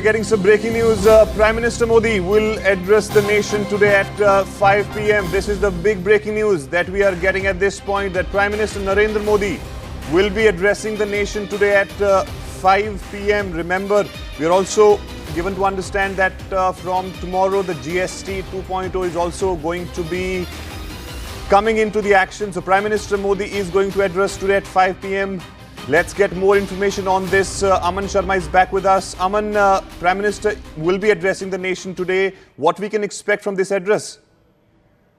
We're getting some breaking news. Prime Minister Modi will address the nation today at 5 p.m. This is the big breaking news that we are getting at this point, that Prime Minister Narendra Modi will be addressing the nation today at 5 p.m. Remember, we are also given to understand that from tomorrow the GST 2.0 is also going to be coming into the action. So Prime Minister Modi is going to address today at 5 p.m. Let's get more information on this. Aman Sharma is back with us. Aman, Prime Minister will be addressing the nation today. What we can expect from this address?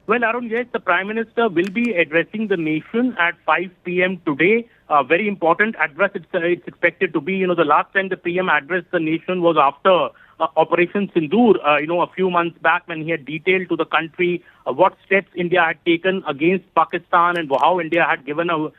Well, Arun, yes, the Prime Minister will be addressing the nation at 5 p.m. today. Very important address. It's expected to be, the last time the PM addressed the nation was after Operation Sindoor, a few months back, when he had detailed to the country what steps India had taken against Pakistan and how India had given a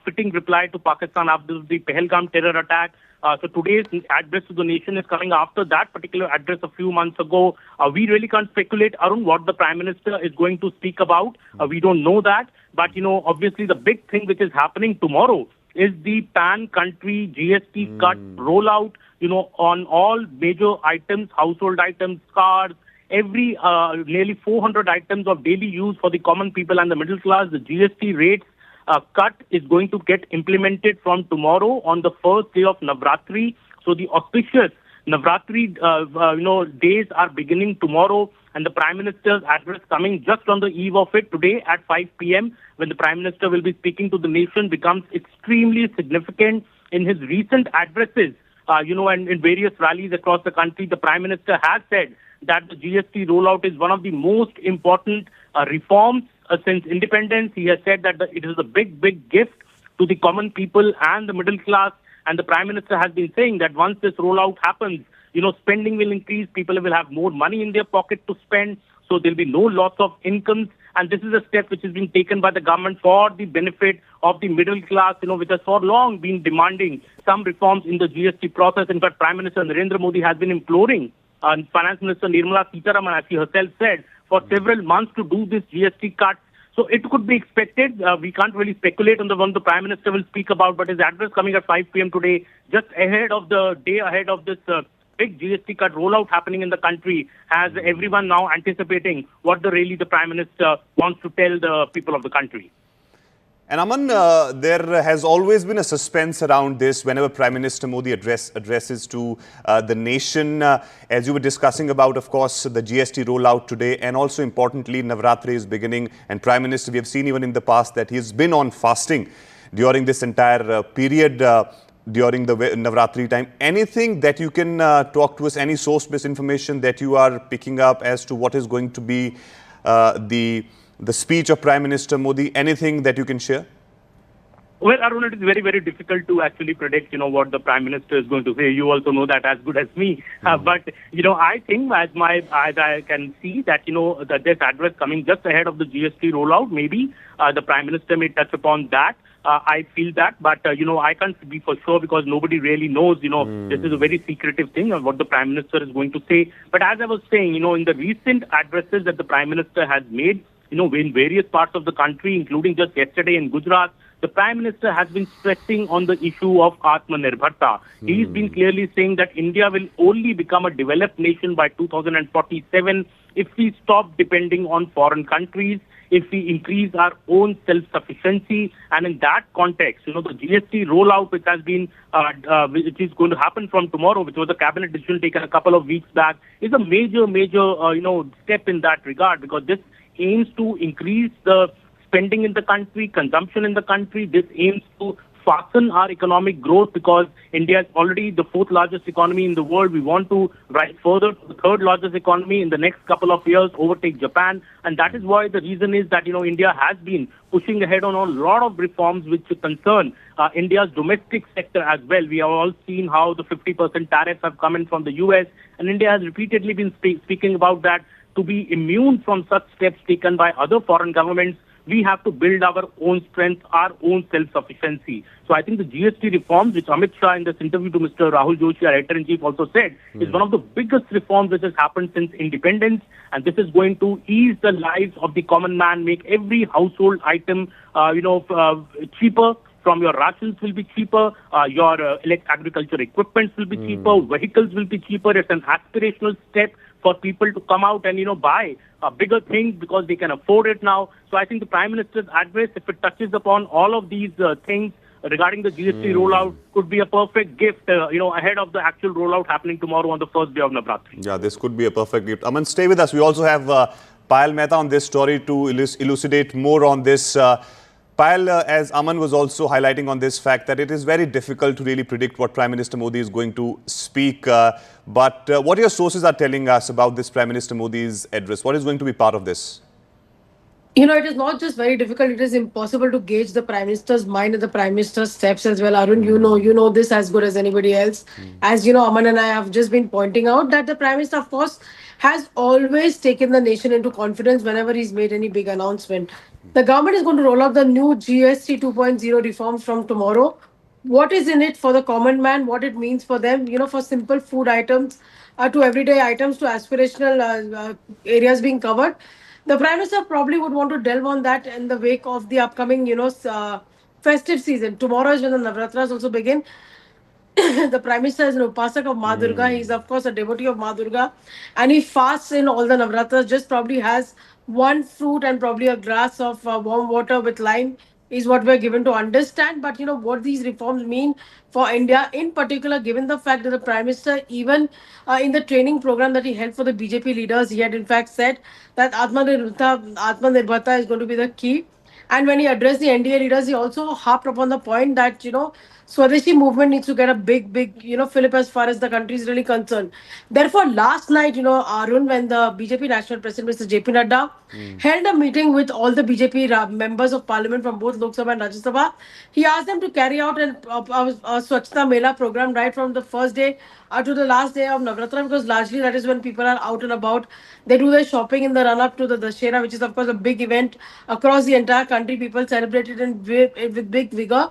fitting reply to Pakistan after the Pahalgam terror attack. So today's address to the nation is coming after that particular address a few months ago. We really can't speculate, Arun, what the Prime Minister is going to speak about. We don't know that. But, obviously the big thing which is happening tomorrow is the pan-country GST cut rollout, on all major items, household items, cars, every nearly 400 items of daily use for the common people and the middle class. The GST rates cut is going to get implemented from tomorrow on the first day of Navratri. So the auspicious Navratri, days are beginning tomorrow, and the Prime Minister's address coming just on the eve of it today at 5 p.m. when the Prime Minister will be speaking to the nation becomes extremely significant. In his recent addresses, and in various rallies across the country, the Prime Minister has said that the GST rollout is one of the most important reforms since independence. He has said that it is a big, big gift to the common people and the middle class. And the Prime Minister has been saying that once this rollout happens, spending will increase, people will have more money in their pocket to spend, so there will be no loss of incomes. And this is a step which is being taken by the government for the benefit of the middle class, which has for long been demanding some reforms in the GST process. In fact, Prime Minister Narendra Modi has been imploring Finance Minister Nirmala Sitharaman, as she herself said, for several months to do this GST cut. So it could be expected. We can't really speculate on the one the Prime Minister will speak about, but his address coming at 5 p.m. today, just ahead of the day ahead of this big GST cut rollout happening in the country, has everyone now anticipating what the Prime Minister wants to tell the people of the country. And Aman, there has always been a suspense around this whenever Prime Minister Modi addresses to the nation. As you were discussing about, of course, the GST rollout today, and also importantly, Navratri is beginning. And Prime Minister, we have seen even in the past that he's been on fasting during this entire period during the Navratri time. Anything that you can talk to us, any source-based information that you are picking up as to what is going to be the speech of Prime Minister Modi, anything that you can share? Well, Arun, it is very, very difficult to actually predict, what the Prime Minister is going to say. You also know that as good as me. But, I think as I can see that, that this address coming just ahead of the GST rollout, maybe the Prime Minister may touch upon that. I feel that, but, I can't be for sure because nobody really knows, this is a very secretive thing of what the Prime Minister is going to say. But as I was saying, in the recent addresses that the Prime Minister has made, in various parts of the country, including just yesterday in Gujarat, the Prime Minister has been stressing on the issue of Atmanirbharta. He's been clearly saying that India will only become a developed nation by 2047 if we stop depending on foreign countries, if we increase our own self-sufficiency. And in that context, the GST rollout, which has been, which is going to happen from tomorrow, which was a cabinet decision taken a couple of weeks back, is a major, step in that regard, because this aims to increase the spending in the country, consumption in the country. This aims to fasten our economic growth because India is already the fourth largest economy in the world. We want to rise further to the third largest economy in the next couple of years, overtake Japan. And that is why the reason is that, India has been pushing ahead on a lot of reforms which concern India's domestic sector as well. We have all seen how the 50% tariffs have come in from the US, and India has repeatedly been speaking about that. To be immune from such steps taken by other foreign governments, we have to build our own strength, our own self-sufficiency. So I think the GST reforms, which Amit Shah in this interview to Mr. Rahul Joshi, our editor-in-chief, also said, is one of the biggest reforms which has happened since independence. And this is going to ease the lives of the common man, make every household item, cheaper, from your rations will be cheaper, your agriculture equipment will be cheaper, vehicles will be cheaper. It's an aspirational step for people to come out and, buy bigger things because they can afford it now. So I think the Prime Minister's address, if it touches upon all of these things regarding the GST rollout, could be a perfect gift, ahead of the actual rollout happening tomorrow on the first day of Navratri. Yeah, this could be a perfect gift. Aman, stay with us. We also have Payal Mehta on this story to elucidate more on this. Payal, as Aman was also highlighting on this fact that it is very difficult to really predict what Prime Minister Modi is going to speak. But what your sources are telling us about this Prime Minister Modi's address? What is going to be part of this? It is not just very difficult, it is impossible to gauge the Prime Minister's mind and the Prime Minister's steps as well. Arun, you know this as good as anybody else. As you know, Aman and I have just been pointing out that the Prime Minister, of course, has always taken the nation into confidence whenever he's made any big announcement. The government is going to roll out the new GST 2.0 reforms from tomorrow. What is in it for the common man, what it means for them, for simple food items to everyday items to aspirational areas being covered. The Prime Minister probably would want to delve on that in the wake of the upcoming, festive season. Tomorrow is when the Navratras also begin. The Prime Minister is an upasak of Ma Durga. He is, of course, a devotee of Ma Durga. And he fasts in all the Navratras, just probably has one fruit and probably a glass of warm water with lime is what we're given to understand. But, what these reforms mean for India, in particular, given the fact that the Prime Minister, even in the training program that he held for the BJP leaders, he had in fact said that Atmanirbharta is going to be the key. And when he addressed the NDA leaders, he also harped upon the point that, Swadeshi movement needs to get a big, fillip as far as the country is really concerned. Therefore, last night, Arun, when the BJP National President, Mr. JP Nadda, held a meeting with all the BJP members of parliament from both Lok Sabha and Rajya Sabha, he asked them to carry out a Swachhta Mela program right from the first day to the last day of Navratra, because largely that is when people are out and about. They do their shopping in the run-up to the Dussehra, which is, of course, a big event across the entire country. People celebrate it with big vigor.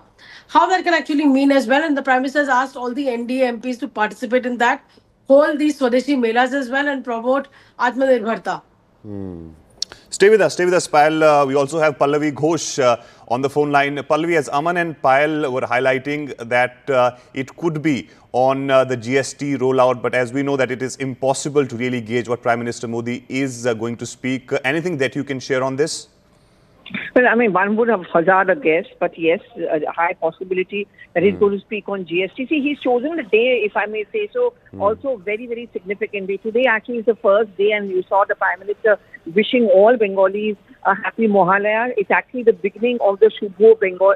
How that can actually mean as well. And the Prime Minister has asked all the NDA MPs to participate in that, hold these Swadeshi Melas as well and promote Atmanirbharta. Stay with us, Payal. We also have Pallavi Ghosh on the phone line. Pallavi, as Aman and Payal were highlighting that it could be on the GST rollout, but as we know that it is impossible to really gauge what Prime Minister Modi is going to speak. Anything that you can share on this? Well, one would have hazarded a guess, but yes, a high possibility that he's going to speak on GST. See, he's chosen the day, if I may say so, also very, very significantly. Today actually is the first day, and you saw the Prime Minister wishing all Bengalis a happy Mohalaya. It's actually the beginning of the Shubho Bengal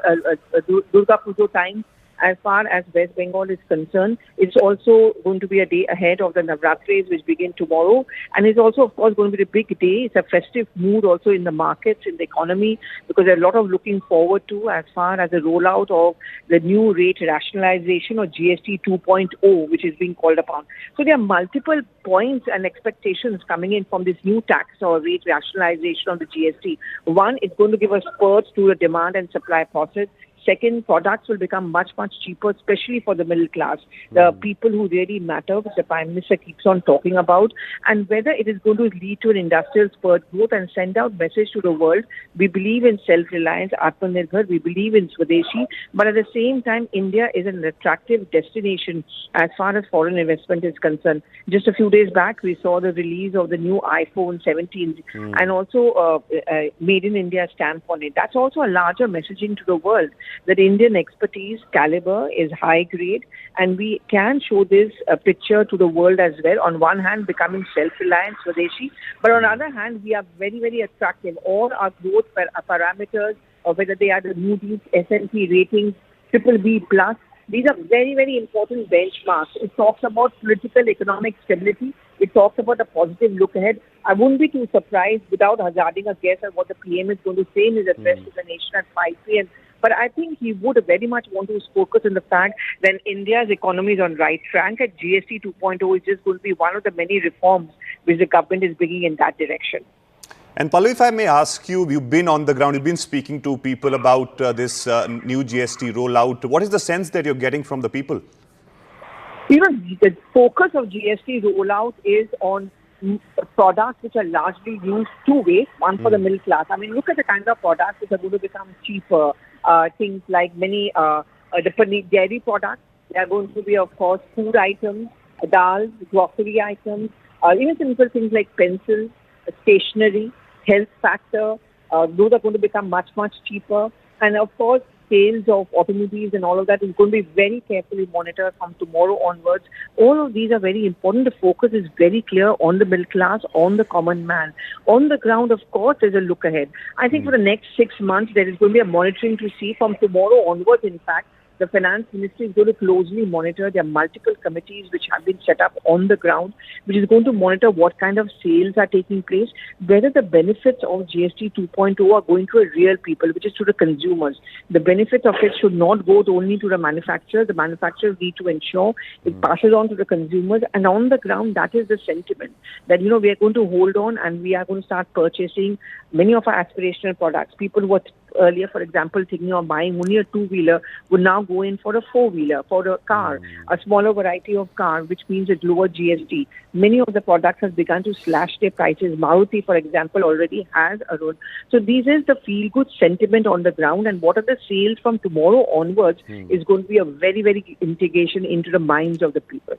Durga Pujo time. As far as West Bengal is concerned, it's also going to be a day ahead of the Navratris, which begin tomorrow. And it's also, of course, going to be a big day. It's a festive mood also in the markets, in the economy, because there's a lot of looking forward to as far as the rollout of the new rate rationalization or GST 2.0, which is being called upon. So there are multiple points and expectations coming in from this new tax or rate rationalization of the GST. One, it's going to give us spurts to the demand and supply process. Second, products will become much, much cheaper, especially for the middle class, the people who really matter, which the Prime Minister keeps on talking about. And whether it is going to lead to an industrial spurt growth and send out message to the world, we believe in self-reliance, Atmanirbhar, we believe in Swadeshi, but at the same time, India is an attractive destination as far as foreign investment is concerned. Just a few days back, we saw the release of the new iPhone 17 and also Made in India stamp on it. That's also a larger messaging to the world, that Indian expertise caliber is high grade, and we can show this picture to the world as well. On one hand, becoming self-reliant, Swadeshi, but on the other hand, we are very, very attractive. All our growth parameters, or whether they are the Moody's, S&P ratings, BBB+, these are very, very important benchmarks. It talks about political, economic stability. It talks about a positive look ahead. I wouldn't be too surprised without hazarding a guess at what the PM is going to say in his address to the nation at 5 p.m. But I think he would very much want to focus on the fact that India's economy is on right track, and GST 2.0 is just going to be one of the many reforms which the government is bringing in that direction. And Pallavi, if I may ask you, you've been on the ground, you've been speaking to people about this new GST rollout. What is the sense that you're getting from the people? The focus of GST rollout is on products which are largely used two ways. One for the middle class. Look at the kind of products which are going to become cheaper. things like many the dairy products. There are going to be, of course, food items, dals, grocery items, even simple things like pencils, stationery, health factor. Those are going to become much, much cheaper. And of course, sales of automobiles and all of that is going to be very carefully monitored from tomorrow onwards. All of these are very important. The focus is very clear on the middle class, on the common man. On the ground, of course, there's a look ahead. I think for the next 6 months, there is going to be a monitoring to see from tomorrow onwards, in fact. The finance ministry is going to closely monitor. There are multiple committees which have been set up on the ground, which is going to monitor what kind of sales are taking place, whether the benefits of GST 2.0 are going to a real people, which is to the consumers. The benefits of it should not go only to the manufacturers. The manufacturers need to ensure it passes on to the consumers. And on the ground, that is the sentiment that, we are going to hold on and we are going to start purchasing many of our aspirational products. People who were earlier, for example, thinking of buying only a two-wheeler would now go in for a four-wheeler, for a car, a smaller variety of car, which means a lower GST. Many of the products have begun to slash their prices. Maruti, for example, already has a road. So this is the feel-good sentiment on the ground, and what are the sales from tomorrow onwards is going to be a very, very integration into the minds of the people.